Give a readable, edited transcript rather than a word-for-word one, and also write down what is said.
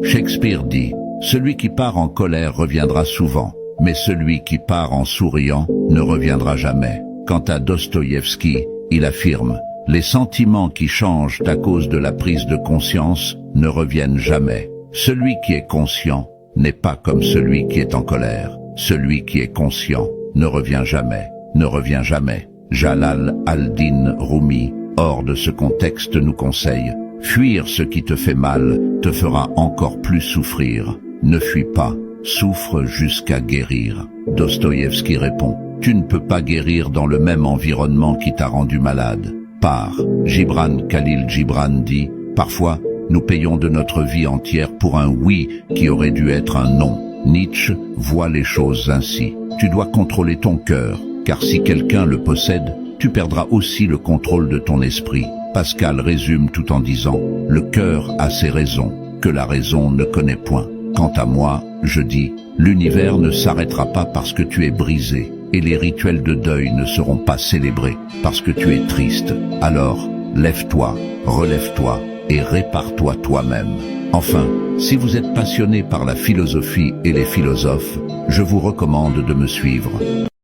Shakespeare dit, celui qui part en colère reviendra souvent, mais celui qui part en souriant ne reviendra jamais. Quant à Dostoïevski, il affirme, les sentiments qui changent à cause de la prise de conscience ne reviennent jamais. Celui qui est conscient n'est pas comme celui qui est en colère. Celui qui est conscient ne revient jamais, ne revient jamais. Jalal al-Din Rumi, hors de ce contexte, nous conseille, fuir ce qui te fait mal te fera encore plus souffrir. Ne fuis pas, souffre jusqu'à guérir. Dostoïevski répond, tu ne peux pas guérir dans le même environnement qui t'a rendu malade. Pars. Gibran Khalil Gibran dit, parfois, nous payons de notre vie entière pour un oui qui aurait dû être un non. Nietzsche voit les choses ainsi. Tu dois contrôler ton cœur, car si quelqu'un le possède, tu perdras aussi le contrôle de ton esprit. Pascal résume tout en disant, le cœur a ses raisons, que la raison ne connaît point. Quant à moi, je dis, l'univers ne s'arrêtera pas parce que tu es brisé, et les rituels de deuil ne seront pas célébrés parce que tu es triste. Alors, lève-toi, relève-toi, et répare-toi toi-même. Enfin, si vous êtes passionné par la philosophie et les philosophes, je vous recommande de me suivre.